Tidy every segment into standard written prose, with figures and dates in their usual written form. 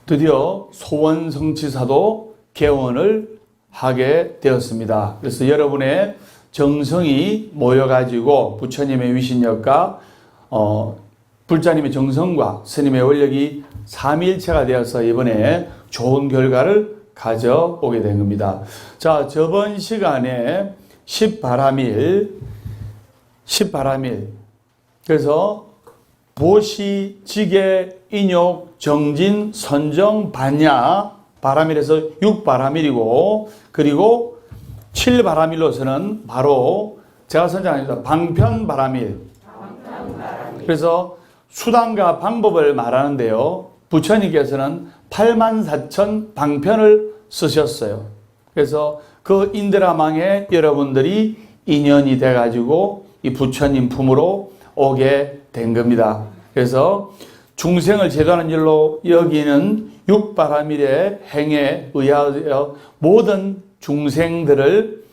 드디어 소원성취사도 개원을 하게 되었습니다. 그래서 여러분의 정성이 모여가지고 부처님의 위신력과 불자님의 정성과 스님의 원력이 삼위일체가 되어서 이번에 좋은 결과를 가져오게 된 겁니다. 자, 저번 시간에 10바람일 그래서 보시, 지계, 인욕, 정진, 선정, 반야, 바람일에서 6바람일이고, 그리고 7바람일로서는 바로 제가 선정합니다. 방편바람일. 그래서 수단과 방법을 말하는데요. 부처님께서는 84,000 방편을 쓰셨어요. 그래서 그 인드라망에 여러분들이 인연이 돼가지고 이 부처님 품으로 오게 된 겁니다. 그래서 중생을 제도하는 일로 여기는 6바람일의 행에 의하여 모든 중생들을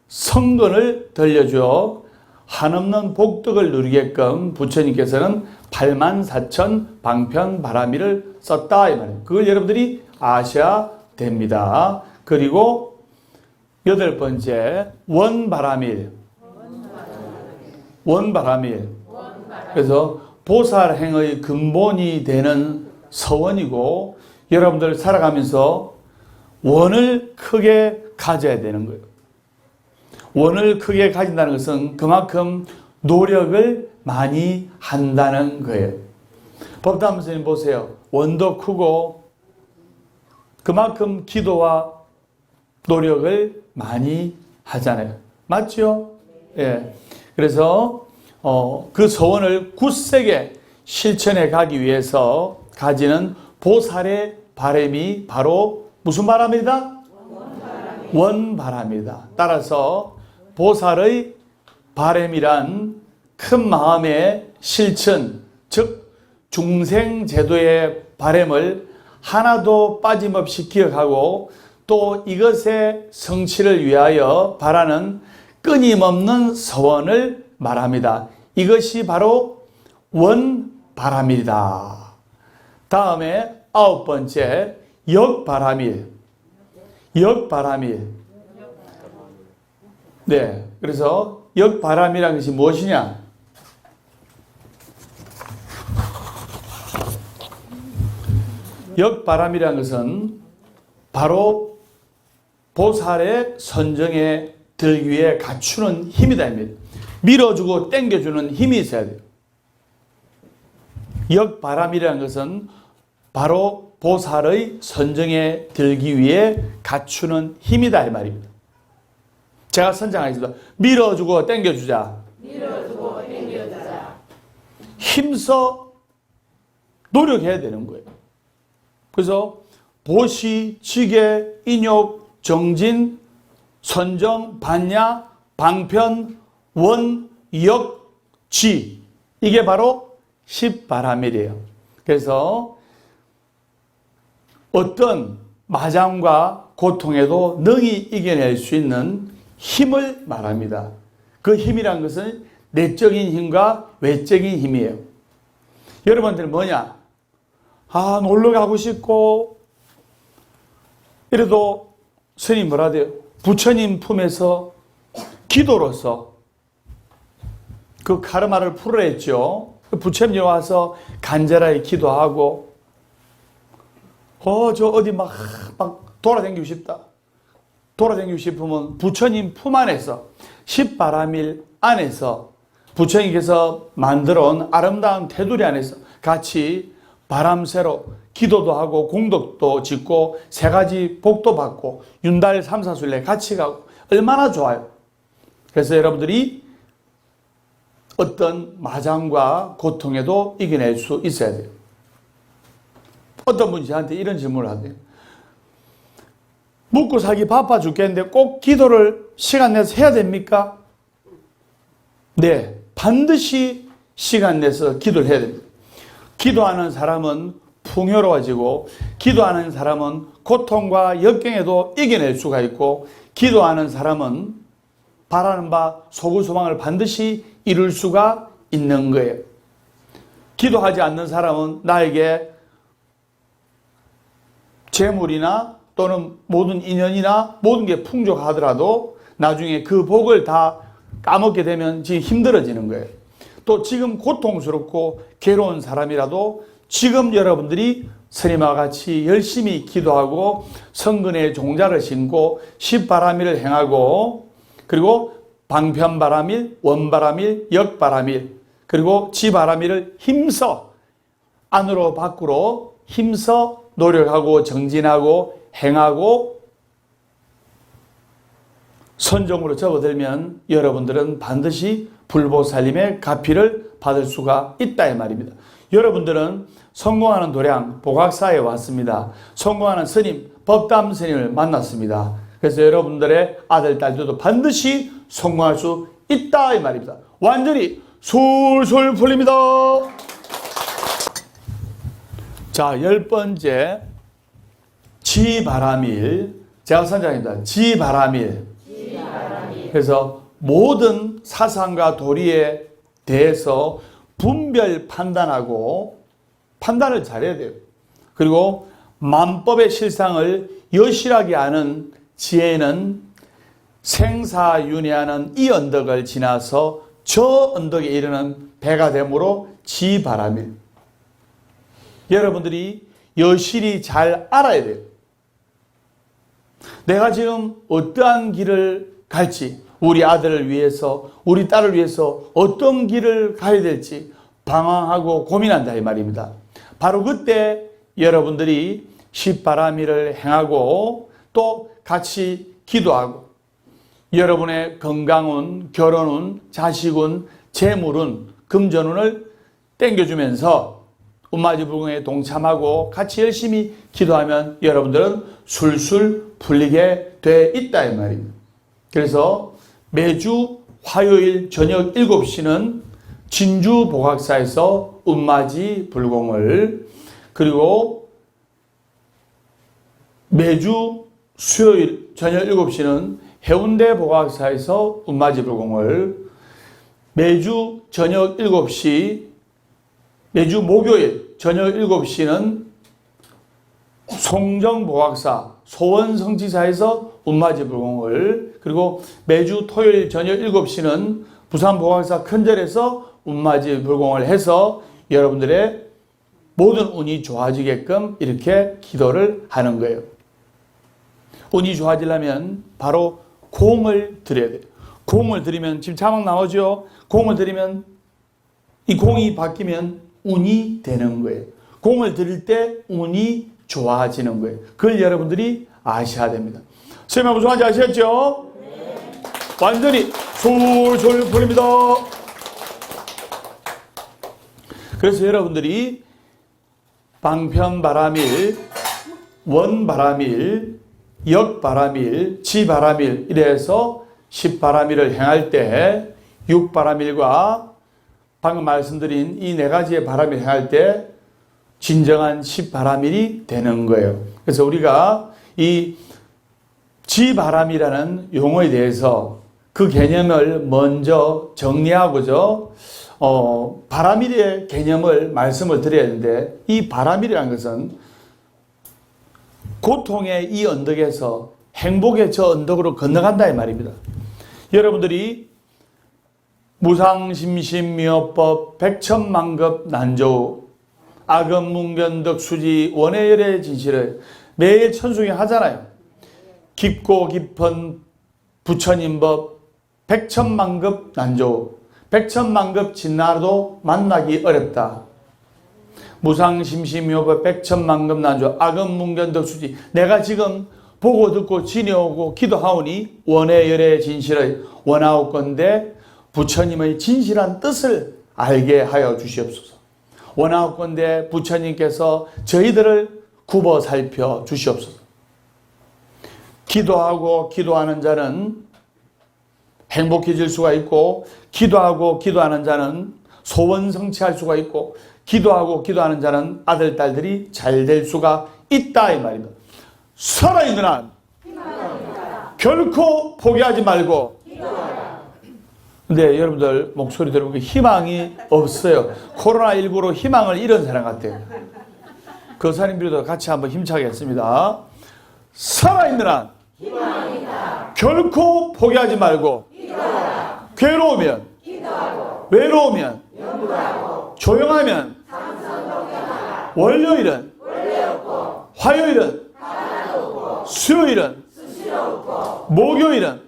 성근을 들려주어 한없는 복덕을 누리게끔 부처님께서는 84,000 방편 바람일을 썼다 이 말이에요. 그걸 여러분들이 아셔야 됩니다. 그리고 8번째 원바람일. 그래서 보살행의 근본이 되는 서원이고 여러분들 살아가면서 원을 크게 가져야 되는 거예요. 원을 크게 가진다는 것은 그만큼 노력을 많이 한다는 거예요. 법담 선생님 보세요. 원도 크고 그만큼 기도와 노력을 많이 하잖아요. 맞죠? 예. 그래서 그 서원을 굳세게 실천해 가기 위해서 가지는 보살의 바람이 바로 무슨 바람이다? 원바람이다. 따라서 보살의 바람이란 큰 마음의 실천, 즉 중생제도의 바람을 하나도 빠짐없이 기억하고 또 이것의 성취를 위하여 바라는 끊임없는 서원을 말합니다. 이것이 바로 원바람일이다. 다음에 9번째 역바람일. 네, 그래서 역바람이라는 것이 무엇이냐? 역바람이라는 것은 바로 보살의 선정에 들기 위해 갖추는 힘이다. 밀어주고 당겨주는 힘이 있어야 돼요. 역바람이라는 것은 바로 보살의 선정에 들기 위해 갖추는 힘이다 이 말입니다. 제가 선정하겠습니다. 밀어주고 당겨주자. 힘써 노력해야 되는 거예요. 그래서 보시, 지계, 인욕, 정진, 선정, 반야, 방편, 원, 역, 지. 이게 바로 10바람일이에요. 그래서 어떤 마장과 고통에도 능히 이겨낼 수 있는 힘을 말합니다. 그 힘이란 것은 내적인 힘과 외적인 힘이에요. 여러분들 뭐냐? 놀러 가고 싶고 이래도 스님 뭐라 돼요? 부처님 품에서 기도로서 그 카르마를 풀어냈죠. 부처님 와서 간절하게 기도하고 저 어디 막 돌아다니고 싶다. 돌아다니고 싶으면 부처님 품 안에서 10바람일 안에서 부처님께서 만들어 온 아름다운 테두리 안에서 같이 바람새로 기도도 하고 공덕도 짓고 3가지 복도 받고 윤달 3, 4순례 같이 가고 얼마나 좋아요. 그래서 여러분들이 어떤 마장과 고통에도 이겨낼 수 있어야 돼요. 어떤 분이 저한테 이런 질문을 하대요. 먹고 살기 바빠 죽겠는데 꼭 기도를 시간 내서 해야 됩니까? 네, 반드시 시간 내서 기도를 해야 됩니다. 기도하는 사람은 풍요로워지고 기도하는 사람은 고통과 역경에도 이겨낼 수가 있고 기도하는 사람은 바라는 바 소구소망을 반드시 이룰 수가 있는 거예요. 기도하지 않는 사람은 나에게 재물이나 또는 모든 인연이나 모든 게 풍족하더라도 나중에 그 복을 다 까먹게 되면 지금 힘들어지는 거예요. 또 지금 고통스럽고 괴로운 사람이라도 지금 여러분들이 스님과 같이 열심히 기도하고 성근의 종자를 신고 십바라밀을 행하고 그리고 방편바라밀, 원바라밀, 역바라밀 그리고 지바라밀을 힘써 안으로 밖으로 힘써 노력하고 정진하고 행하고 선종으로 접어들면 여러분들은 반드시 불보살님의 가피를 받을 수가 있다 이 말입니다. 여러분들은 성공하는 도량 보각사에 왔습니다. 성공하는 스님 법담 스님을 만났습니다. 그래서 여러분들의 아들 딸들도 반드시 성공할 수 있다 이 말입니다. 완전히 술술 풀립니다. 자, 10번째 지바라밀. 제가 선장입니다. 지바라밀. 그래서 모든 사상과 도리에 대해서 분별 판단하고 판단을 잘해야 돼요. 그리고 만법의 실상을 여실하게 아는 지혜는 생사윤회하는 이 언덕을 지나서 저 언덕에 이르는 배가 되므로 지바라밀. 여러분들이 여실히 잘 알아야 돼요. 내가 지금 어떠한 길을 갈지, 우리 아들을 위해서, 우리 딸을 위해서 어떤 길을 가야 될지 방황하고 고민한다 이 말입니다. 바로 그때 여러분들이 십바라밀을 행하고 또 같이 기도하고 여러분의 건강운, 결혼운, 자식운, 재물운, 금전운을 땡겨주면서 운마지불공에 동참하고 같이 열심히 기도하면 여러분들은 술술 풀리게 돼 있다 이 말입니다. 그래서 매주 화요일 저녁 7시는 진주 보각사에서 운마지 불공을, 그리고 매주 수요일 저녁 7시는 해운대 보각사에서 운마지 불공을, 매주 저녁 7시, 매주 목요일 저녁 7시는 송정보각사 소원성지사에서 운마지 불공을, 그리고 매주 토요일 저녁 7시는 부산보각사 큰절에서 운마지 불공을 해서 여러분들의 모든 운이 좋아지게끔 이렇게 기도를 하는 거예요. 운이 좋아지려면 바로 공을 드려야 돼요. 공을 드리면 지금 자막 나오죠? 공을 드리면 이 공이 바뀌면 운이 되는 거예요. 공을 드릴 때 운이 좋아지는 거예요. 그걸 여러분들이 아셔야 됩니다. 선생님 무슨 말인지 아시겠죠? 네. 완전히 술술 풀립니다. 그래서 여러분들이 방편바라밀, 원바라밀, 역바라밀, 지바라밀 이래서 십바라밀을 행할 때 육바라밀과 방금 말씀드린 이 네 가지의 바람을 행할 때 진정한 십바라밀이 되는 거예요. 그래서 우리가 이 지바람이라는 용어에 대해서 그 개념을 먼저 정리하고죠. 바라밀의 개념을 말씀을 드려야 하는데, 이 바라밀이라는 것은 고통의 이 언덕에서 행복의 저 언덕으로 건너간다 이 말입니다. 여러분들이 무상심심미어법 백천만급 난조우 악음문견덕수지 원해열의 진실을 매일 천숭이 하잖아요. 깊고 깊은 부처님법 백천만급 난조우, 백천만급 진나라도 만나기 어렵다. 무상심심미어법 백천만급 난조우 악음문견덕수지, 내가 지금 보고 듣고 지내오고 기도하오니 원해열의 진실을 원하옵건대 부처님의 진실한 뜻을 알게 하여 주시옵소서. 원하옵건대 부처님께서 저희들을 굽어 살펴 주시옵소서. 기도하고 기도하는 자는 행복해질 수가 있고, 기도하고 기도하는 자는 소원 성취할 수가 있고, 기도하고 기도하는 자는 아들 딸들이 잘 될 수가 있다 이 말입니다. 살아있는 한 결코 포기하지 말고. 근데 여러분들 목소리 들어보면 희망이 없어요. 코로나19로 희망을 잃은 사람 같아요. 그 사람들도 같이 한번 힘차게 했습니다. 살아있는 한 결코 포기하지 말고 괴로우면 외로우면 조용하면 월요일은 화요일은 수요일은 목요일은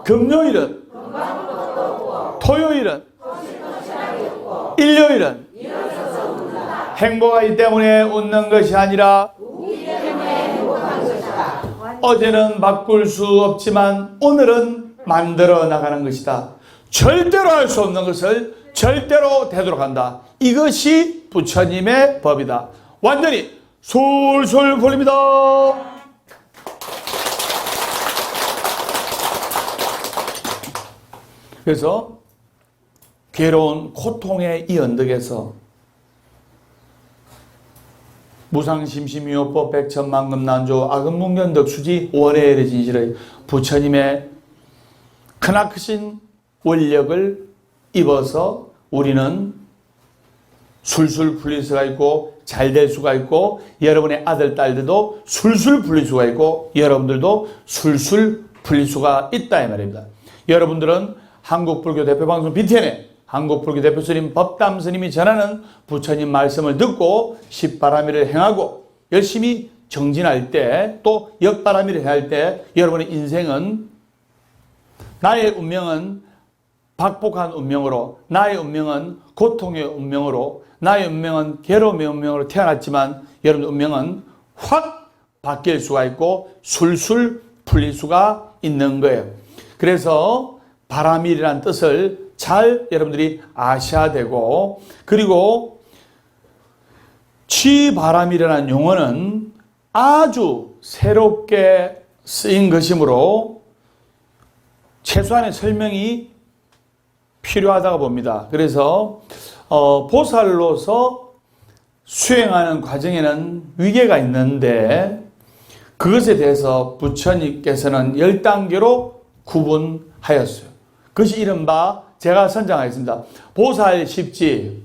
금요일은 토요일은 일요일은 행복하기 때문에 웃는 것이 아니라 어제는 바꿀 수 없지만 오늘은 만들어 나가는 것이다. 절대로 할 수 없는 것을 절대로 되도록 한다. 이것이 부처님의 법이다. 완전히 솔솔 풀립니다. 그래서 괴로운 고통의 이 언덕에서 무상심심유효법 백천만금난조 악음문견덕수지 원해의 진실의 부처님의 크나크신 원력을 입어서 우리는 술술 풀릴 수가 있고 잘 될 수가 있고 여러분의 아들 딸들도 술술 풀릴 수가 있고 여러분들도 술술 풀릴 수가 있다 이 말입니다. 여러분들은 한국불교 대표방송 BTN에 한국불교 대표 스님 법담 스님이 전하는 부처님 말씀을 듣고 십바라밀을 행하고 열심히 정진할 때 또 역바라밀을 행할 때 여러분의 인생은 나의 운명은 박복한 운명으로 나의 운명은 고통의 운명으로 나의 운명은 괴로움의 운명으로 태어났지만 여러분의 운명은 확 바뀔 수가 있고 술술 풀릴 수가 있는 거예요. 그래서 바라밀이라는 뜻을 잘 여러분들이 아셔야 되고 그리고 취바람이라는 용어는 아주 새롭게 쓰인 것이므로 최소한의 설명이 필요하다고 봅니다. 그래서 보살로서 수행하는 과정에는 위계가 있는데 그것에 대해서 부처님께서는 10단계로 구분하였어요. 그것이 이른바 제가 선정하겠습니다. 보살십지.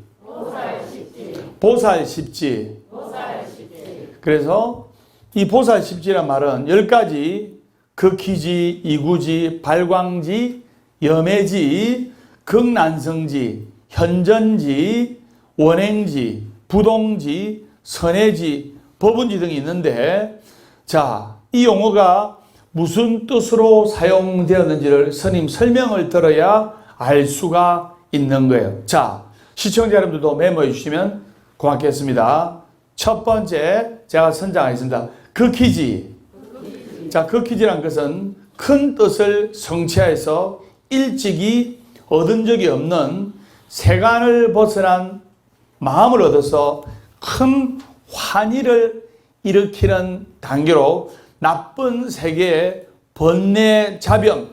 그래서 이 보살십지란 말은 10가지 극희지, 이구지, 발광지, 염해지, 극난성지, 현전지, 원행지, 부동지, 선해지, 법운지 등이 있는데 자, 이 용어가 무슨 뜻으로 사용되었는지를 스님 설명을 들어야 알 수가 있는 거예요. 자, 시청자 여러분들도 메모해 주시면 고맙겠습니다. 첫 번째 제가 선정하겠습니다. 극희지. 자, 극희지란 것은 큰 뜻을 성취하여서 일찍이 얻은 적이 없는 세간을 벗어난 마음을 얻어서 큰 환희를 일으키는 단계로 나쁜 세계의 번뇌 자병,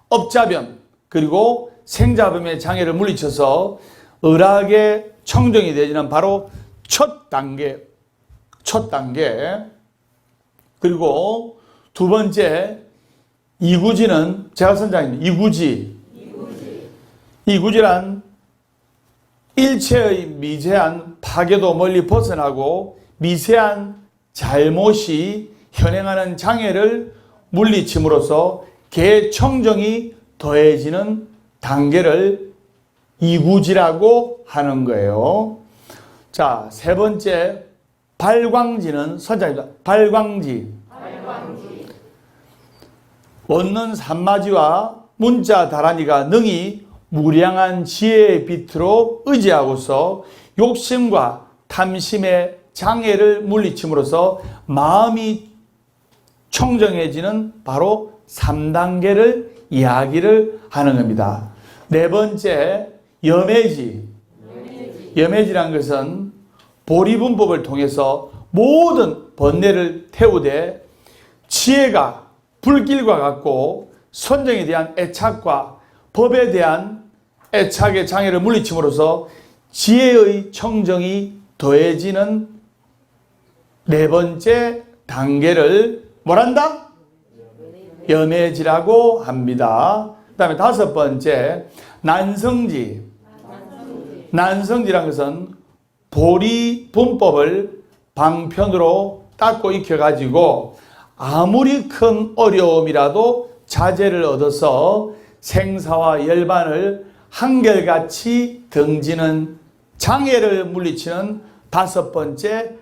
업자병, 그리고 생자병의 장애를 물리쳐서 의락의 청정이 되지는 바로 첫 단계. 그리고 두 번째, 이구지는 제가 선정합니다. 이구지란 일체의 미세한 파괴도 멀리 벗어나고 미세한 잘못이 현행하는 장애를 물리침으로써 개청정이 더해지는 단계를 이구지라고 하는 거예요. 자, 세 번째 발광지는 선장입니다. 발광지. 원는 산마지와 문자 다라니가 능히 무량한 지혜의 빛으로 의지하고서 욕심과 탐심의 장애를 물리침으로써 마음이 청정해지는 바로 3단계를 이야기를 하는 겁니다. 네 번째, 염해지. 염해지란 것은 보리분법을 통해서 모든 번뇌를 태우되 지혜가 불길과 같고 선정에 대한 애착과 법에 대한 애착의 장애를 물리침으로써 지혜의 청정이 더해지는 네 번째 단계를 뭐란다? 염해지라고 합니다. 그 다음에 다섯 번째, 난성지. 난성지란 것은 보리 분법을 방편으로 닦고 익혀가지고 아무리 큰 어려움이라도 자제를 얻어서 생사와 열반을 한결같이 등지는 장애를 물리치는 다섯 번째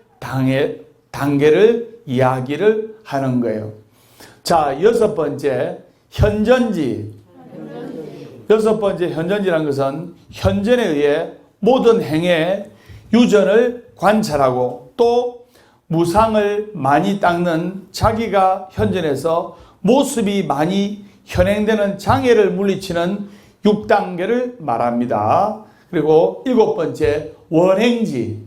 단계를 이야기를 하는 거예요. 자, 여섯 번째, 현전지. 여섯 번째 현전지라는 것은 현전에 의해 모든 행의 유전을 관찰하고 또 무상을 많이 닦는 자기가 현전에서 모습이 많이 현행되는 장애를 물리치는 6단계를 말합니다. 그리고 일곱 번째, 원행지.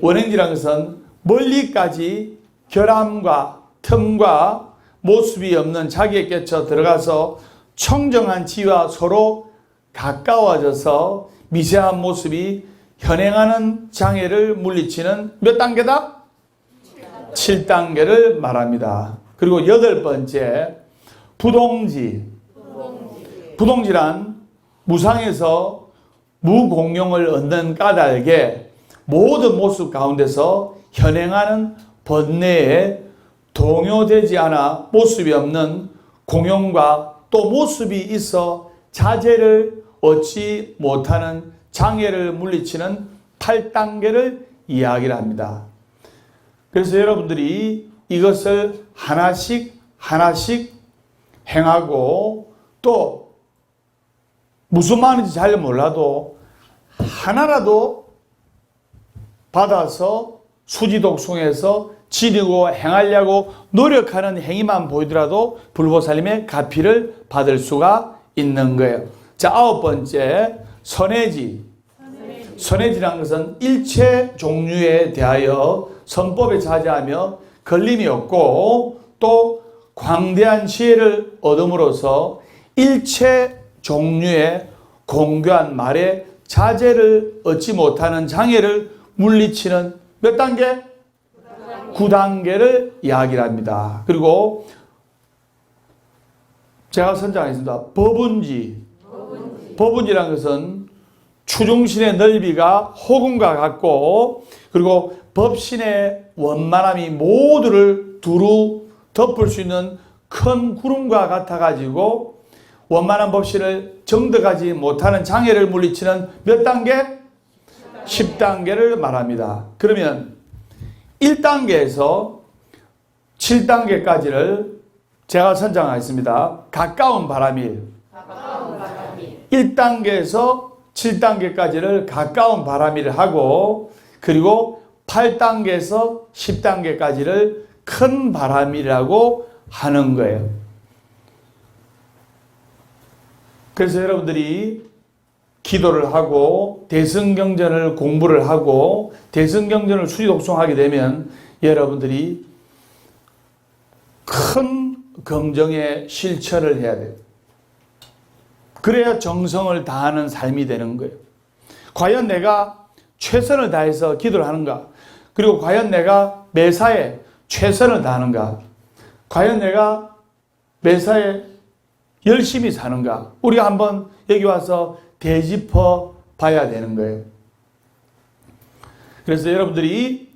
원행지라는 것은 멀리까지 결함과 틈과 모습이 없는 자기에 껴쳐 들어가서 청정한 지와 서로 가까워져서 미세한 모습이 현행하는 장애를 물리치는 몇 단계다? 7단계를 말합니다. 그리고 여덟 번째, 부동지. 부동지란 무상에서 무공용을 얻는 까닭에 모든 모습 가운데서 현행하는 번뇌에 동요되지 않아 모습이 없는 공용과 또 모습이 있어 자제를 얻지 못하는 장애를 물리치는 8단계를 이야기를 합니다. 그래서 여러분들이 이것을 하나씩 행하고 또 무슨 말인지 잘 몰라도 하나라도 받아서 수지독송해서 지니고 행하려고 노력하는 행위만 보이더라도 불보살님의 가피를 받을 수가 있는 거예요. 자, 아홉 번째, 선해지. 선해지라는 것은 일체 종류에 대하여 선법에 자제하며 걸림이 없고 또 광대한 지혜를 얻음으로써 일체 종류의 공교한 말에 자제를 얻지 못하는 장애를 물리치는 몇 단계? 9단계를 이야기를 합니다. 그리고 제가 선정하겠습니다. 법운지. 법운지라는 것은 추중신의 넓이가 호금과 같고 그리고 법신의 원만함이 모두를 두루 덮을 수 있는 큰 구름과 같아가지고 원만한 법신을 정득하지 못하는 장애를 물리치는 몇 단계? 10단계를 말합니다. 그러면 1단계에서 7단계까지를 제가 선정하겠습니다. 가까운 바람일. 1단계에서 7단계까지를 가까운 바람일을 하고 그리고 8단계에서 10단계까지를 큰 바람이라고 하는 거예요. 그래서 여러분들이 기도를 하고 대승경전을 공부를 하고 대승경전을 수지독송하게 되면 여러분들이 큰 긍정의 실천을 해야 돼요. 그래야 정성을 다하는 삶이 되는 거예요. 과연 내가 최선을 다해서 기도를 하는가? 그리고 과연 내가 매사에 최선을 다하는가? 과연 내가 매사에 열심히 사는가? 우리가 한번 여기 와서 되짚어 봐야 되는 거예요. 그래서 여러분들이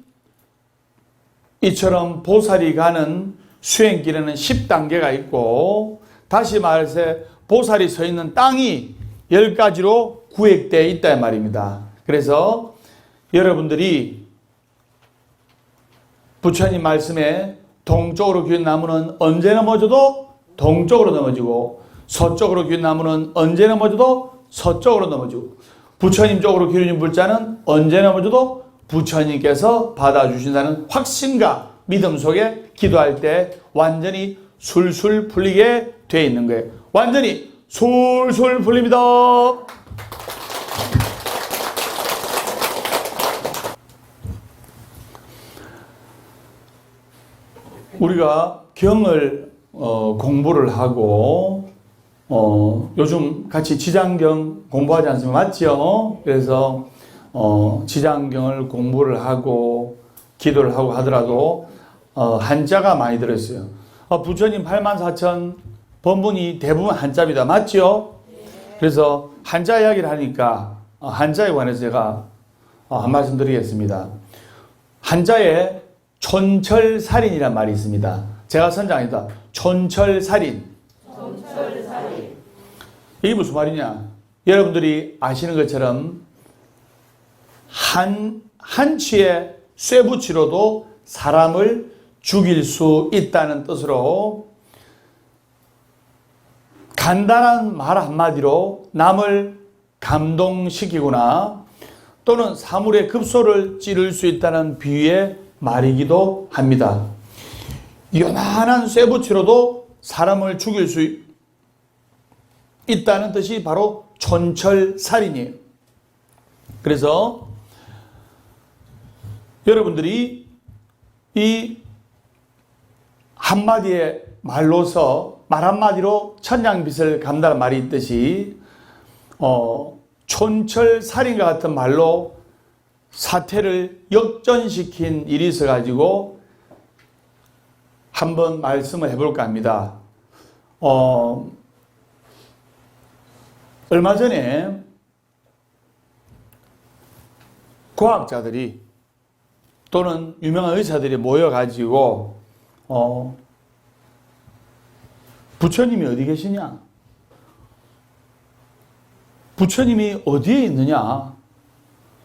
이처럼 보살이 가는 수행길에는 10단계가 있고 다시 말해서 보살이 서 있는 땅이 10가지로 구획되어 있다 말입니다. 그래서 여러분들이 부처님 말씀에 동쪽으로 기운 나무는 언제 넘어져도 동쪽으로 넘어지고 서쪽으로 기운 나무는 언제 넘어져도 서쪽으로 넘어지고 부처님 쪽으로 기울인 불자는 언제 넘어져도 부처님께서 받아주신다는 확신과 믿음 속에 기도할 때 완전히 술술 풀리게 되어 있는 거예요. 완전히 술술 풀립니다. 우리가 경을 공부를 하고 요즘 같이 지장경 공부하지 않습니까? 맞죠? 그래서 지장경을 공부를 하고 기도를 하고 하더라도 한자가 많이 들어있어요. 부처님 84,000 법문이 대부분 한자입니다. 맞죠? 그래서 한자 이야기를 하니까 한자에 관해서 제가 한 말씀 드리겠습니다. 한자에 촌철살인이란 말이 있습니다. 제가 선장했다. 촌철살인. 이게 무슨 말이냐? 여러분들이 아시는 것처럼 한치의 쇠붙이로도 사람을 죽일 수 있다는 뜻으로 간단한 말 한마디로 남을 감동시키거나 또는 사물의 급소를 찌를 수 있다는 비유의 말이기도 합니다. 요만한 쇠붙이로도 사람을 죽일 수 있다는 뜻이 바로 촌철살인이에요. 그래서 여러분들이 이 한마디의 말로서 말 한마디로 천냥빚을 갚는다는 말이 있듯이 촌철살인과 같은 말로 사태를 역전시킨 일이 있어가지고 한번 말씀을 해볼까 합니다. 얼마 전에 과학자들이 또는 유명한 의사들이 모여가지고 부처님이 어디 계시냐? 부처님이 어디에 있느냐?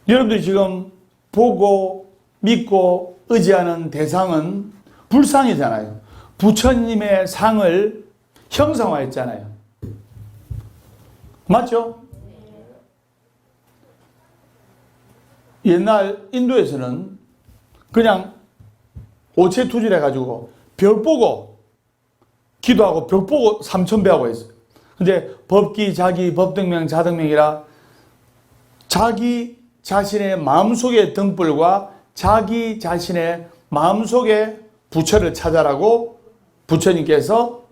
여러분들이 지금 보고 믿고 의지하는 대상은 불상이잖아요. 부처님의 상을 형상화했잖아요. 맞죠? 옛날 인도에서는 그냥 오체투질해가지고 벽 보고 기도하고 벽 보고 삼천배하고 했어요. 근데 법기, 자기, 법등명, 자등명이라 자기 자신의 마음속의 등불과 자기 자신의 마음속의 부처를 찾아라고 부처님께서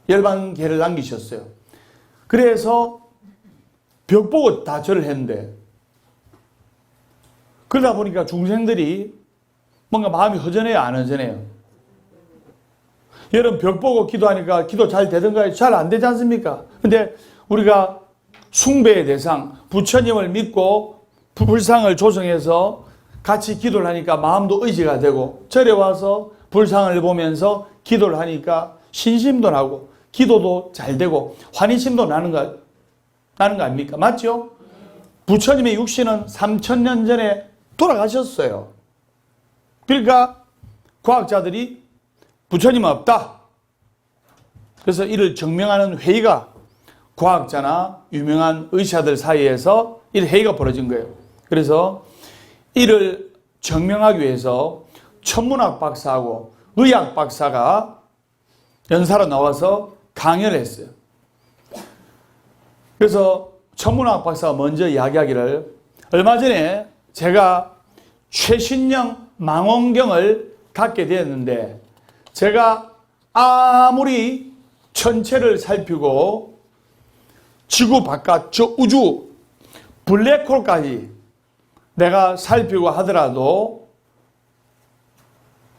열반계를 남기셨어요. 그래서 벽 보고 다 절을 했는데 그러다 보니까 중생들이 뭔가 마음이 허전해요, 안 허전해요? 여러분 벽 보고 기도하니까 기도 잘 되던가요? 잘 안 되지 않습니까? 근데 우리가 숭배의 대상, 부처님을 믿고 불상을 조성해서 같이 기도를 하니까 마음도 의지가 되고 절에 와서 불상을 보면서 기도를 하니까 신심도 나고 기도도 잘 되고 환희심도 나는 거 아닙니까? 맞죠? 부처님의 육신은 3000년 전에 돌아가셨어요. 그러니까 과학자들이 부처님은 없다. 그래서 이를 증명하는 회의가 과학자나 유명한 의사들 사이에서 이 회의가 벌어진 거예요. 그래서 이를 증명하기 위해서 천문학 박사하고 의학 박사가 연사로 나와서 강연을 했어요. 그래서 천문학 박사가 먼저 이야기하기를 얼마 전에 제가 최신형 망원경을 갖게 되었는데 제가 아무리 천체를 살피고 지구 바깥 저 우주 블랙홀까지 내가 살피고 하더라도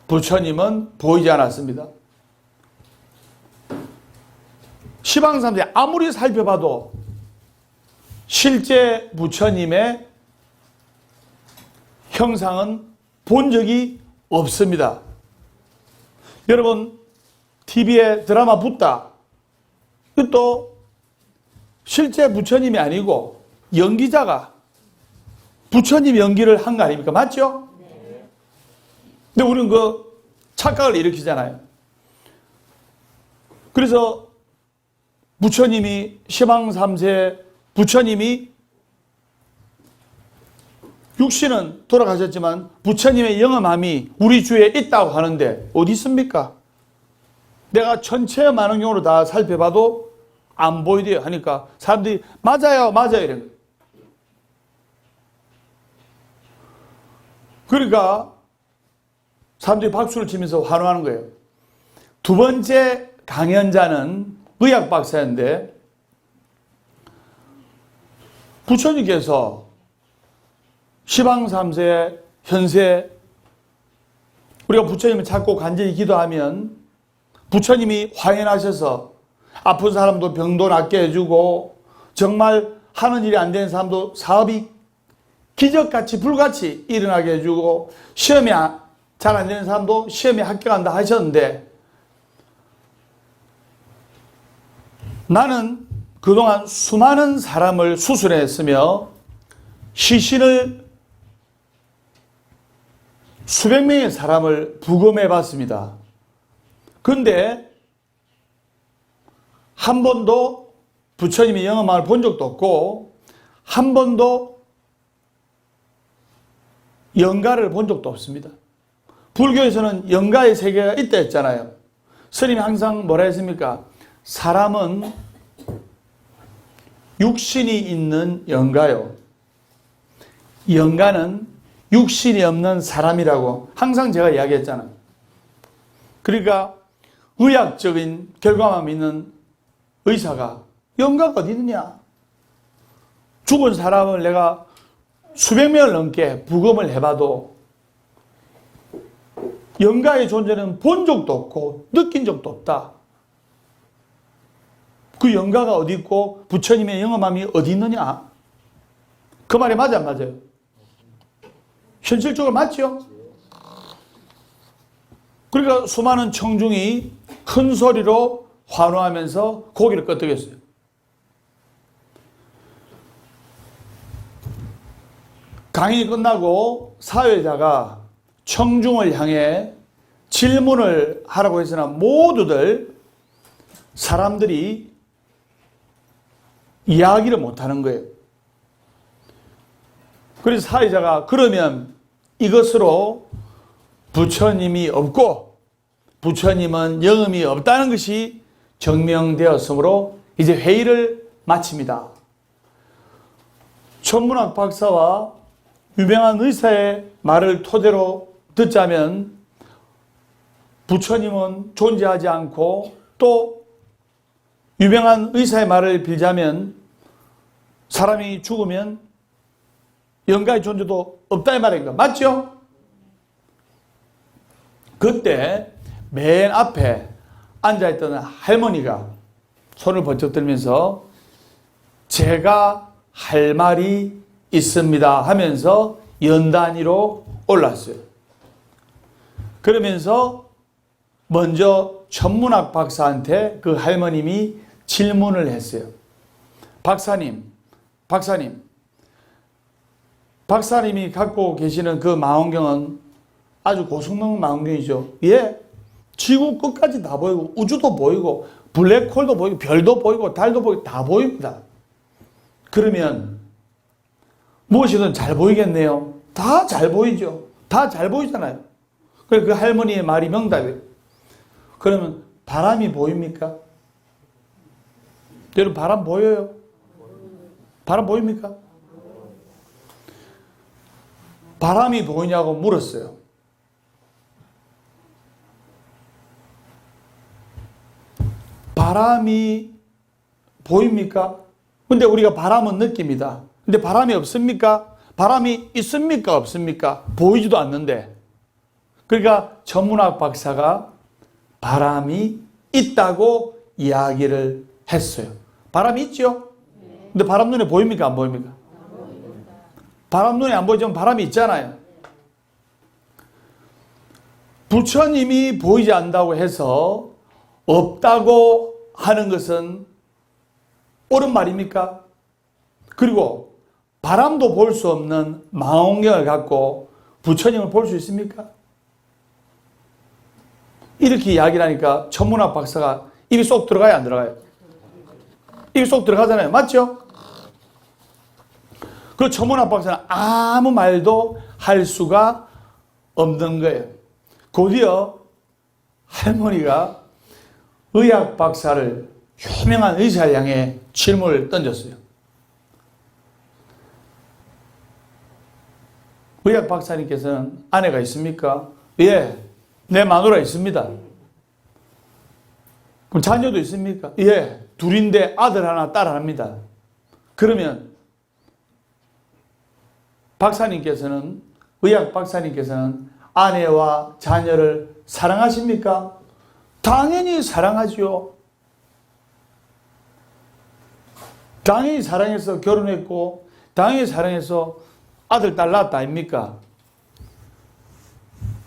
부처님은 보이지 않았습니다. 시방사람들이 아무리 살펴봐도 실제 부처님의 형상은 본 적이 없습니다. 여러분 TV에 드라마 붙다. 또 실제 부처님이 아니고 연기자가 부처님 연기를 한 거 아닙니까? 맞죠? 근데 우리는 그 착각을 일으키잖아요. 그래서 부처님이 시방 3세 부처님이 육신은 돌아가셨지만 부처님의 영험함이 우리 주위에 있다고 하는데 어디 있습니까? 내가 천체 만원경으로 다 살펴봐도 안 보이대요 하니까 사람들이 맞아요 이런 거예요. 그러니까 사람들이 박수를 치면서 환호하는 거예요. 두 번째 강연자는 의학 박사인데 부처님께서 시방 3세 현세 우리가 부처님을 찾고 간절히 기도하면 부처님이 화해하셔서 아픈 사람도 병도 낫게 해주고 정말 하는 일이 안 되는 사람도 사업이 기적같이 불같이 일어나게 해주고 시험이 잘 안 되는 사람도 시험에 합격한다 하셨는데 나는 그동안 수많은 사람을 수술했으며 시신을 수백 명의 사람을 부검해 봤습니다. 그런데 한 번도 부처님의 영험함을 본 적도 없고 한 번도 영가를 본 적도 없습니다. 불교에서는 영가의 세계가 있다 했잖아요. 스님이 항상 뭐라 했습니까? 사람은 육신이 있는 영가요. 영가는 육신이 없는 사람이라고 항상 제가 이야기했잖아요. 그러니까 의학적인 결과만 믿는 의사가 영가가 어디 있느냐? 죽은 사람을 내가 수백 명을 넘게 부검을 해봐도 영가의 존재는 본 적도 없고 느낀 적도 없다. 그 영가가 어디 있고 부처님의 영험함이 어디 있느냐? 그 말이 맞아 안 맞아요? 현실적으로 맞죠? 그러니까 수많은 청중이 큰 소리로 환호하면서 고개를 끄덕였어요. 강연이 끝나고 사회자가 청중을 향해 질문을 하라고 했으나 모두들 사람들이 이야기를 못하는 거예요. 그래서 사회자가 그러면 이것으로 부처님이 없고 부처님은 영험이 없다는 것이 증명되었으므로 이제 회의를 마칩니다. 천문학 박사와 유명한 의사의 말을 토대로 듣자면 부처님은 존재하지 않고 또 유명한 의사의 말을 빌자면 사람이 죽으면 영가의 존재도 없다 이 말인가 맞죠? 그때 맨 앞에 앉아있던 할머니가 손을 번쩍 들면서 제가 할 말이 있습니다 하면서 연단위로 올랐어요. 그러면서 먼저 천문학 박사한테 그 할머님이 질문을 했어요. 박사님이 갖고 계시는 그 망원경은 아주 고성능 망원경이죠. 예, 지구 끝까지 다 보이고 우주도 보이고 블랙홀도 보이고 별도 보이고 달도 보이고 다 보입니다. 그러면 무엇이든 잘 보이겠네요. 다 잘 보이죠. 다 잘 보이잖아요. 그래서 그 할머니의 말이 명답이에요. 그러면 바람이 보입니까? 여러분 바람 보여요? 바람 보입니까? 바람이 보이냐고 물었어요. 바람이 보입니까? 근데 우리가 바람은 느낍니다. 근데 바람이 없습니까? 바람이 있습니까? 없습니까? 보이지도 않는데. 그러니까 천문학 박사가 바람이 있다고 이야기를 했어요. 바람이 있죠? 근데 바람 눈에 보입니까? 안 보입니까? 바람 눈에 안 보이지만 바람이 있잖아요. 부처님이 보이지 않는다고 해서 없다고 하는 것은 옳은 말입니까? 그리고 바람도 볼 수 없는 망원경을 갖고 부처님을 볼 수 있습니까? 이렇게 이야기를 하니까 천문학 박사가 입이 쏙 들어가요? 안 들어가요? 입이 쏙 들어가잖아요. 맞죠? 그 천문학 박사는 아무 말도 할 수가 없는 거예요. 곧이어 할머니가 의학 박사를 유명한 의사를 향해 질문을 던졌어요. 의학 박사님께서는 아내가 있습니까? 예, 내 마누라 있습니다. 그럼 자녀도 있습니까? 예, 둘인데 아들 하나, 딸 하나입니다. 그러면 박사님께서는, 의학 박사님께서는 아내와 자녀를 사랑하십니까? 당연히 사랑하죠. 당연히 사랑해서 결혼했고, 당연히 사랑해서 아들, 딸 낳았다 아닙니까?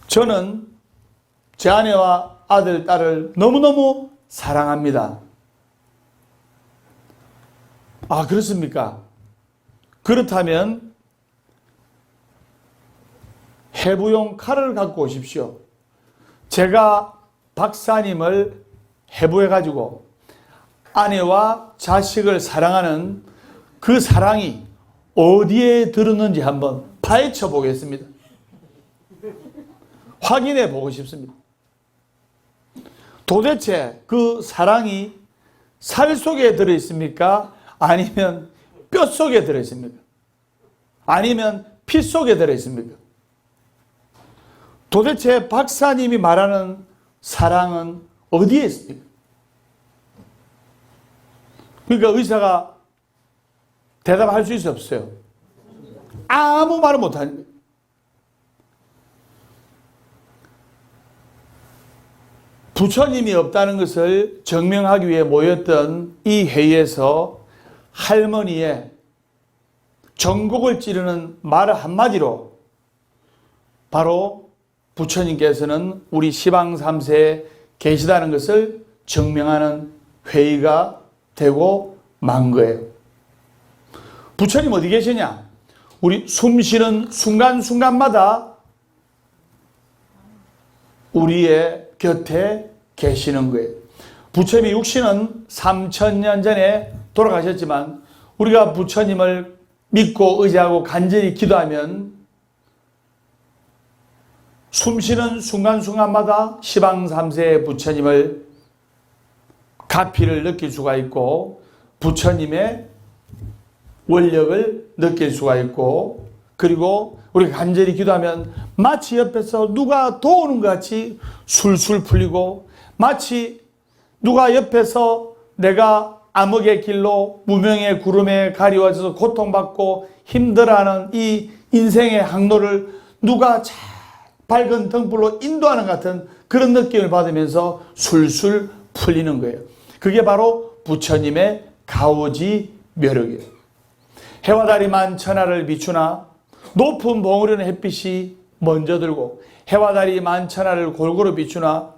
저는 제 아내와 아들, 딸을 너무너무 사랑합니다. 아, 그렇습니까? 그렇다면 해부용 칼을 갖고 오십시오. 제가 박사님을 해부해가지고 아내와 자식을 사랑하는 그 사랑이 어디에 들었는지 한번 파헤쳐 보겠습니다. 확인해 보고 싶습니다. 도대체 그 사랑이 살 속에 들어있습니까? 아니면 뼈 속에 들어있습니까? 아니면 피 속에 들어있습니까? 도대체 박사님이 말하는 사랑은 어디에 있습니까? 그러니까 의사가 대답할 수 있어 없어요? 아무 말을 못하는 거예요. 부처님이 없다는 것을 증명하기 위해 모였던 이 회의에서 할머니의 전곡을 찌르는 말 한마디로 바로 부처님께서는 우리 시방 3세에 계시다는 것을 증명하는 회의가 되고 만 거예요. 부처님 어디 계시냐? 우리 숨 쉬는 순간순간마다 우리의 곁에 계시는 거예요. 부처님의 육신은 3000년 전에 돌아가셨지만 우리가 부처님을 믿고 의지하고 간절히 기도하면 숨쉬는 순간순간마다 시방 3세의 부처님을 가피를 느낄 수가 있고 부처님의 원력을 느낄 수가 있고 그리고 우리가 간절히 기도하면 마치 옆에서 누가 도우는 것 같이 술술 풀리고 마치 누가 옆에서 내가 암흑의 길로 무명의 구름에 가리워져서 고통받고 힘들어하는 이 인생의 항로를 누가 밝은 등불로 인도하는 같은 그런 느낌을 받으면서 술술 풀리는 거예요. 그게 바로 부처님의 가오지 묘력이에요. 해와 달이 만천하를 비추나 높은 봉우리는 햇빛이 먼저 들고 해와 달이 만천하를 골고루 비추나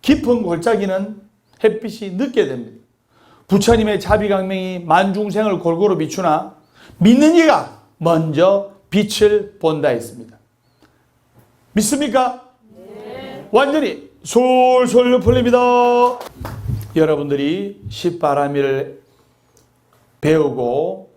깊은 골짜기는 햇빛이 늦게 됩니다. 부처님의 자비강명이 만중생을 골고루 비추나 믿는 이가 먼저 빛을 본다 했습니다. 믿습니까? 네. 완전히 솔솔 풀립니다. 여러분들이 십바라밀을 배우고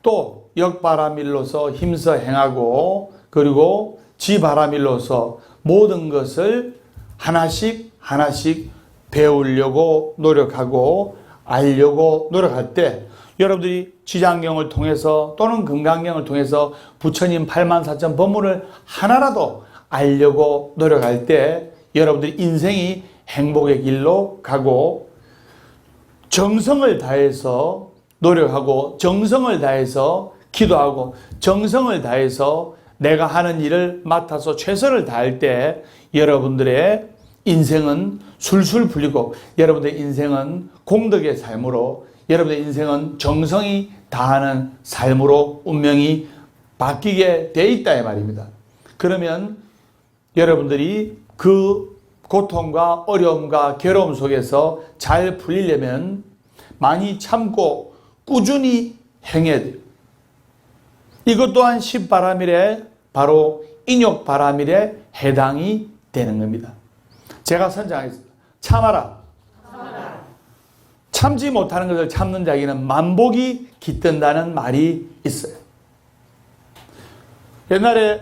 또 역바라밀로서 힘써 행하고 그리고 지바라밀로서 모든 것을 하나씩 하나씩 배우려고 노력하고 알려고 노력할 때 여러분들이 지장경을 통해서 또는 금강경을 통해서 부처님 84,000 법문을 하나라도 알려고 노력할 때 여러분들이 인생이 행복의 길로 가고 정성을 다해서 노력하고 정성을 다해서 기도하고 정성을 다해서 내가 하는 일을 맡아서 최선을 다할 때 여러분들의 인생은 술술 풀리고 여러분들의 인생은 공덕의 삶으로 여러분들의 인생은 정성이 다하는 삶으로 운명이 바뀌게 돼 있다 이 말입니다. 그러면 여러분들이 그 고통과 어려움과 괴로움 속에서 잘 풀리려면 많이 참고 꾸준히 행해야 돼요. 이것 또한 십바라밀에 바로 인욕바라밀에 해당이 되는 겁니다. 제가 선장하겠습니다. 참아라. 참지 못하는 것을 참는 자에게는 만복이 깃든다는 말이 있어요. 옛날에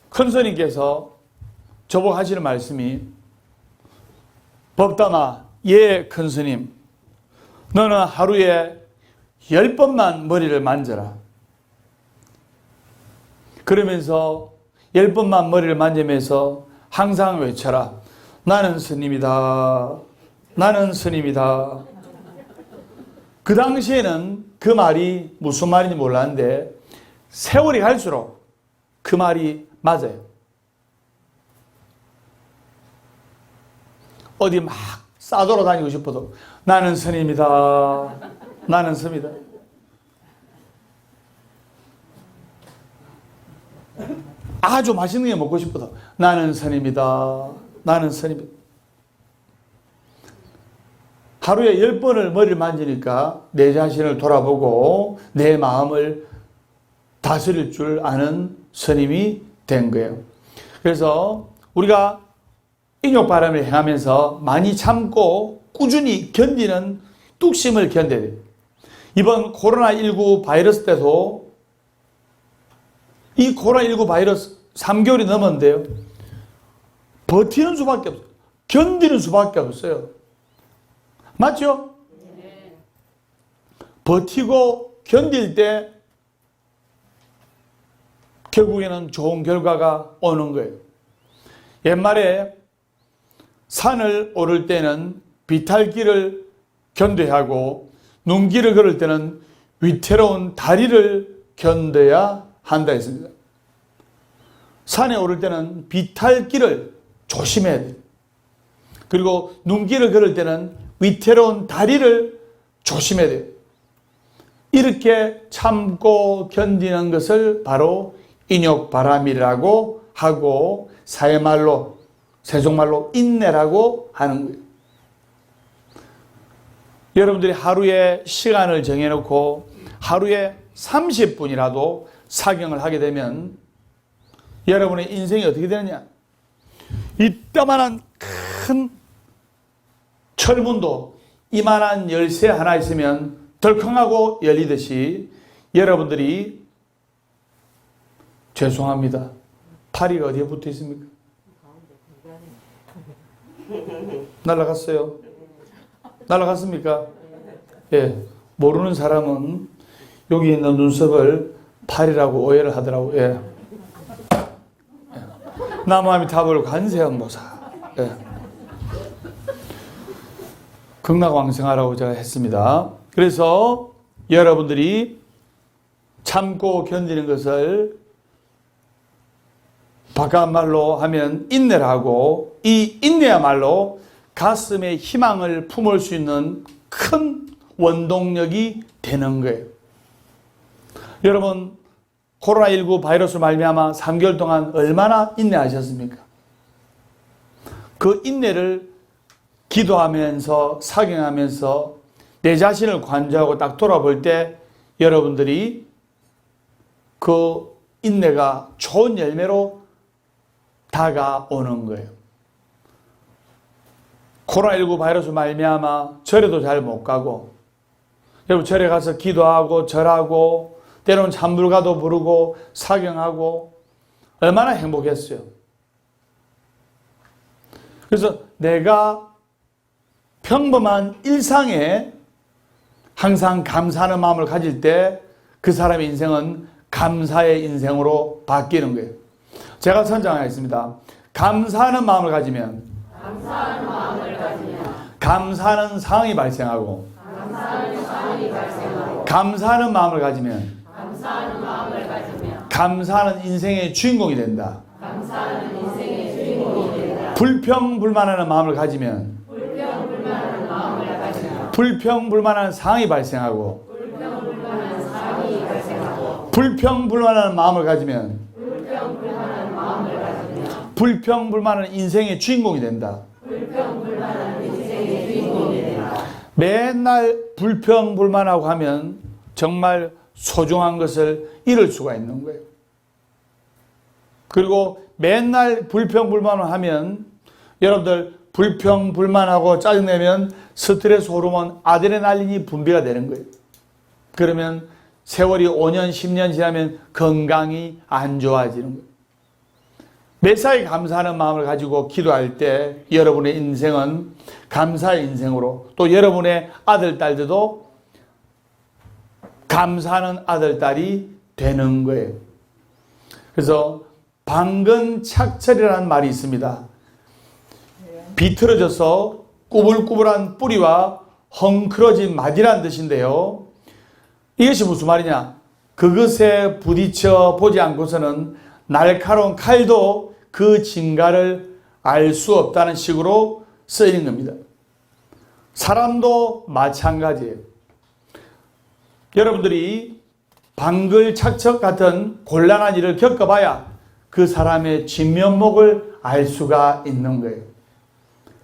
큰 스님께서 저보고 하시는 말씀이 법담아, 예, 큰 스님, 너는 하루에 10번만 머리를 만져라. 그러면서 10번만 머리를 만지면서 항상 외쳐라. 나는 스님이다. 나는 스님이다. 그 당시에는 그 말이 무슨 말인지 몰랐는데 세월이 갈수록 그 말이 맞아요. 어디 막 싸돌아다니고 싶어도 나는 스님이다. 나는 스님이다. 아주 맛있는 게 먹고 싶어서 나는 선입니다. 나는 선입니다. 하루에 10번을 머리를 만지니까 내 자신을 돌아보고 내 마음을 다스릴 줄 아는 선임이 된 거예요. 그래서 우리가 인욕바람을 행하면서 많이 참고 꾸준히 견디는 뚝심을 견뎌야 돼요. 이번 코로나19 바이러스 때도 이 코로나19 바이러스 3개월이 넘었는데요. 버티는 수밖에 없어요. 견디는 수밖에 없어요. 맞죠? 네. 버티고 견딜 때 결국에는 좋은 결과가 오는 거예요. 옛말에 산을 오를 때는 비탈길을 견뎌야 하고 눈길을 걸을 때는 위태로운 다리를 견뎌야 한다 했습니다. 산에 오를 때는 비탈길을 조심해야 돼요. 그리고 눈길을 걸을 때는 위태로운 다리를 조심해야 돼요. 이렇게 참고 견디는 것을 바로 인욕바람이라고 하고 사회말로 세속말로 인내라고 하는 거예요. 여러분들이 하루에 시간을 정해놓고 하루에 30분이라도 사경을 하게 되면 여러분의 인생이 어떻게 되느냐? 이따만한 큰 철문도 이만한 열쇠 하나 있으면 덜컹하고 열리듯이 여러분들이 죄송합니다. 파리가 어디에 붙어 있습니까? 날아갔어요. 날아갔습니까? 예. 모르는 사람은 여기 있는 눈썹을 팔이라고 오해를 하더라고요. 예. 남아미타불 관세음보살. 예. 극락왕생하라고 제가 했습니다. 그래서 여러분들이 참고 견디는 것을 바깥말로 하면 인내라고, 이 인내야말로 가슴에 희망을 품을 수 있는 큰 원동력이 되는 거예요. 여러분, 코로나19 바이러스 말미암아 3개월 동안 얼마나 인내하셨습니까? 그 인내를 기도하면서 사경하면서 내 자신을 관조하고 딱 돌아볼 때 여러분들이 그 인내가 좋은 열매로 다가오는 거예요. 코로나19 바이러스 말미암아 절에도 잘 못 가고, 여러분 절에 가서 기도하고 절하고 때로는 찬물가도 부르고 사경하고 얼마나 행복했어요. 그래서 내가 평범한 일상에 항상 감사하는 마음을 가질 때 그 사람의 인생은 감사의 인생으로 바뀌는 거예요. 제가 선정하겠습니다. 감사하는 마음을 가지면 감사하는 상황이 발생하고 감사하는 마음을 가지면 감사하는 인생의 주인공이 된다. 불평불만하는 마음을 가지면 불평불만하는 상황이 발생하고 불평불만하는 마음을 가지면 불평불만한 인생의 주인공이 된다. 맨날 불평불만하고 하면 정말 소중한 것을 잃을 수가 있는 거예요. 그리고 맨날 불평불만을 하면 여러분들 불평불만하고 짜증내면 스트레스 호르몬 아드레날린이 분비가 되는 거예요. 그러면 세월이 5년, 10년 지나면 건강이 안 좋아지는 거예요. 매사에 감사하는 마음을 가지고 기도할 때 여러분의 인생은 감사의 인생으로, 또 여러분의 아들, 딸들도 감사하는 아들, 딸이 되는 거예요. 그래서 방근착철이라는 말이 있습니다. 비틀어져서 꾸불꾸불한 뿌리와 헝클어진 마디라는 뜻인데요. 이것이 무슨 말이냐? 그것에 부딪혀 보지 않고서는 날카로운 칼도 그 진가를 알 수 없다는 식으로 쓰이는 겁니다. 사람도 마찬가지예요. 여러분들이 방글착척 같은 곤란한 일을 겪어봐야 그 사람의 진면목을 알 수가 있는 거예요.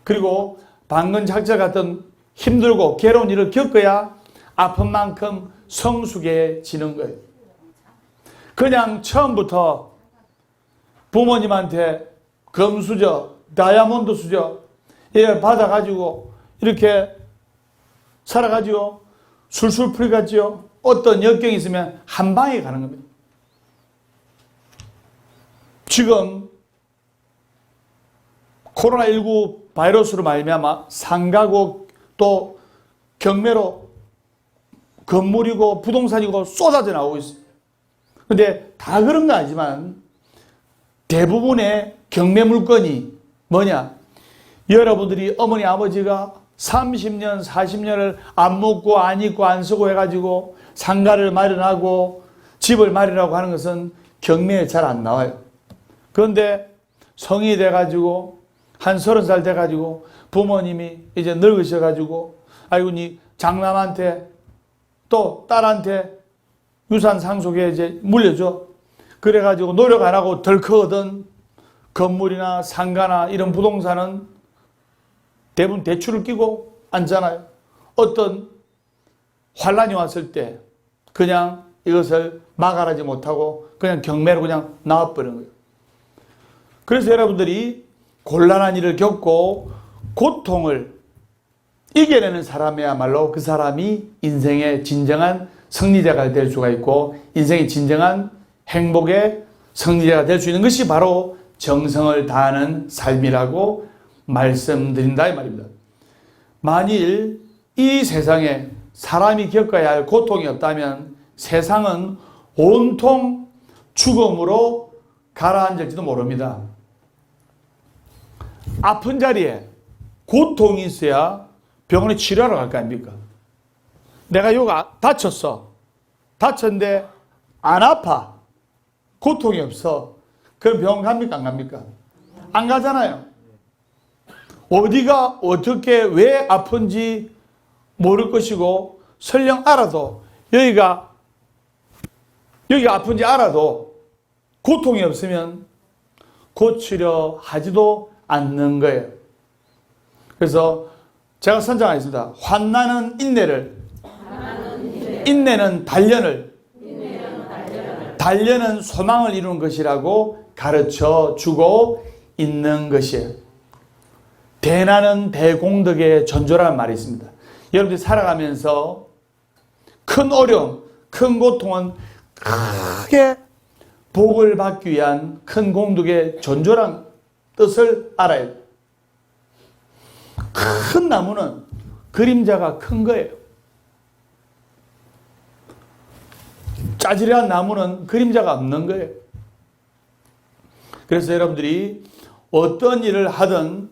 그리고 방글착척 같은 힘들고 괴로운 일을 겪어야 아픈 만큼 성숙해지는 거예요. 그냥 처음부터 부모님한테 금수저, 다이아몬드 수저 이걸 받아가지고 이렇게 살아가지고 술술 풀어가지고 어떤 역경이 있으면 한 방에 가는 겁니다. 지금 코로나19 바이러스로 말미암아 상가고 또 경매로 건물이고 부동산이고 쏟아져 나오고 있어요. 근데 다 그런 건 아니지만 대부분의 경매 물건이 뭐냐? 여러분들이 어머니 아버지가 30년 40년을 안 먹고 안 입고 안 쓰고 해가지고 상가를 마련하고 집을 마련하고 하는 것은 경매에 잘 안 나와요. 그런데 성인이 돼가지고 한 30살 돼가지고 부모님이 이제 늙으셔가지고 아이고 니 장남한테 또 딸한테 유산 상속에 이제 물려줘. 그래가지고 노력 안 하고 덜컥 얻은 건물이나 상가나 이런 부동산은 대부분 대출을 끼고 앉잖아요. 어떤 환란이 왔을 때 그냥 이것을 막아내지 못하고 그냥 경매로 그냥 나와버리는 거예요. 그래서 여러분들이 곤란한 일을 겪고 고통을 이겨내는 사람이야말로 그 사람이 인생의 진정한 승리자가 될 수가 있고 인생의 진정한 행복의 승리자가 될 수 있는 것이 바로 정성을 다하는 삶이라고 말씀드린다 이 말입니다. 만일 이 세상에 사람이 겪어야 할 고통이 없다면 세상은 온통 죽음으로 가라앉을지도 모릅니다. 아픈 자리에 고통이 있어야 병원에 치료하러 갈 거 아닙니까? 내가 여기 다쳤어. 다쳤는데 안 아파. 고통이 없어. 그럼 병원 갑니까? 안 갑니까? 안 가잖아요. 어디가 어떻게 왜 아픈지 모를 것이고 설령 알아도 여기가 아픈지 알아도 고통이 없으면 고치려 하지도 않는 거예요. 그래서 제가 선정하겠습니다. 환난은 인내를, 인내는 단련을, 단련은 소망을 이루는 것이라고 가르쳐 주고 있는 것이에요. 대난은 대공덕의 전조라는 말이 있습니다. 여러분들이 살아가면서 큰 어려움, 큰 고통은 크게 복을 받기 위한 큰 공덕의 전조라는 뜻을 알아야 돼요. 큰 나무는 그림자가 큰 거예요. 짜질한 나무는 그림자가 없는 거예요. 그래서 여러분들이 어떤 일을 하든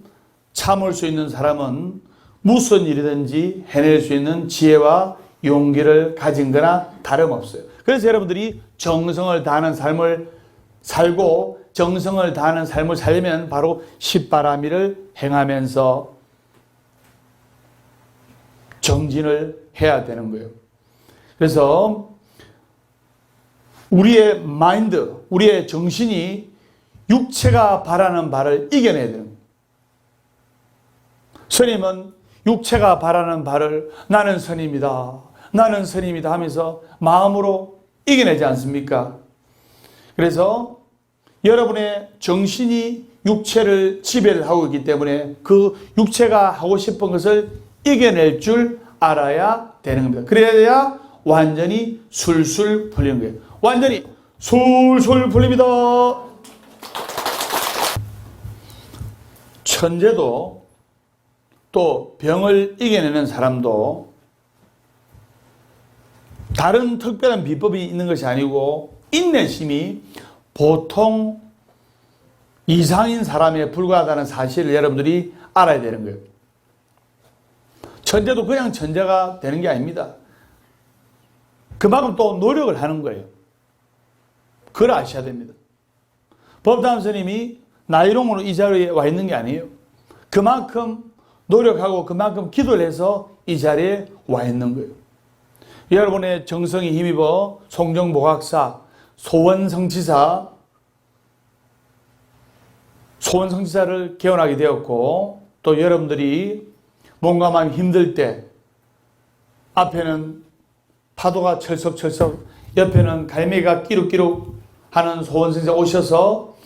참을 수 있는 사람은 무슨 일이든지 해낼 수 있는 지혜와 용기를 가진 거나 다름없어요. 그래서 여러분들이 정성을 다하는 삶을 살고 정성을 다하는 삶을 살려면 바로 십바라미를 행하면서 정진을 해야 되는 거예요. 그래서 우리의 마인드, 우리의 정신이 육체가 바라는 바를 이겨내야 되는 거예요. 스님은 육체가 바라는 바를 나는 스님이다, 나는 스님이다 하면서 마음으로 이겨내지 않습니까? 그래서 여러분의 정신이 육체를 지배를 하고 있기 때문에 그 육체가 하고 싶은 것을 이겨낼 줄 알아야 되는 겁니다. 그래야 완전히 술술 풀리는 거예요. 완전히 술술 풀립니다. 천재도 또 병을 이겨내는 사람도 다른 특별한 비법이 있는 것이 아니고 인내심이 보통 이상인 사람에 불과하다는 사실을 여러분들이 알아야 되는 거예요. 천재도 그냥 천재가 되는 게 아닙니다. 그만큼 또 노력을 하는 거예요. 그걸 아셔야 됩니다. 법담 스님이 나이롱으로 이 자리에 와 있는 게 아니에요. 그만큼 노력하고 그만큼 기도를 해서 이 자리에 와 있는 거예요. 여러분의 정성이 힘입어 송정보각사, 소원성지사를 개원하게 되었고, 또 여러분들이 몸과 마음 힘들 때 앞에는 파도가 철썩철썩, 옆에는 갈매기가 끼룩끼룩 하는 소원성지사 오셔서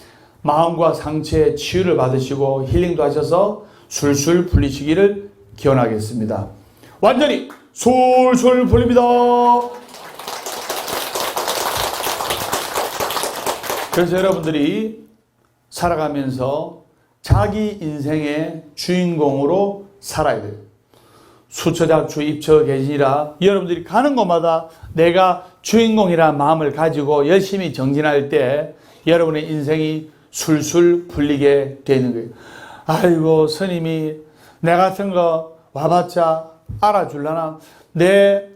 마음과 상처의 치유를 받으시고 힐링도 하셔서 술술 풀리시기를 기원하겠습니다. 완전히 술술 풀립니다. 그래서 여러분들이 살아가면서 자기 인생의 주인공으로 살아야 돼요. 수처작주 입처계지니라. 여러분들이 가는 곳마다 내가 주인공이라는 마음을 가지고 열심히 정진할 때 여러분의 인생이 술술 풀리게 되는 거예요. 아이고, 스님이 내 같은 거 와봤자 알아줄라나? 내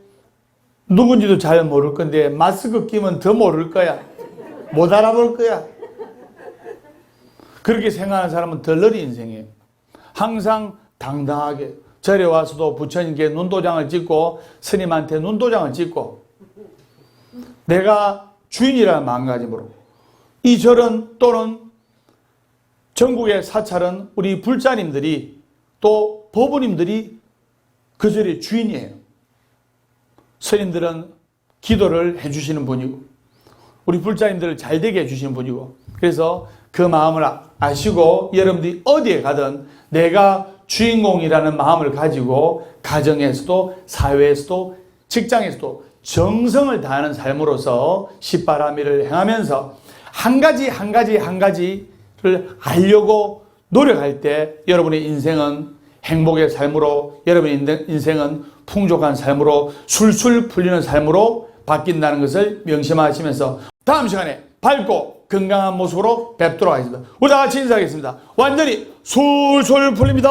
누군지도 잘 모를 건데 마스크 끼면 더 모를 거야. 못 알아볼 거야. 그렇게 생각하는 사람은 덜러리 인생이에요. 항상 당당하게 절에 와서도 부처님께 눈도장을 찍고 스님한테 눈도장을 찍고 내가 주인이라는 마음가짐으로 이 절은 또는 전국의 사찰은 우리 불자님들이 또 법부님들이 그 절의 주인이에요. 스님들은 기도를 해주시는 분이고 우리 불자님들을 잘되게 해주시는 분이고 그래서 그 마음을 아시고 여러분들이 어디에 가든 내가 주인공이라는 마음을 가지고 가정에서도 사회에서도 직장에서도 정성을 다하는 삶으로서 십바라밀을 행하면서 한 가지를 알려고 노력할 때 여러분의 인생은 행복의 삶으로 여러분의 인생은 풍족한 삶으로 술술 풀리는 삶으로 바뀐다는 것을 명심하시면서 다음 시간에 밝고 건강한 모습으로 뵙도록 하겠습니다. 우리 다 같이 인사하겠습니다. 완전히 술술 풀립니다.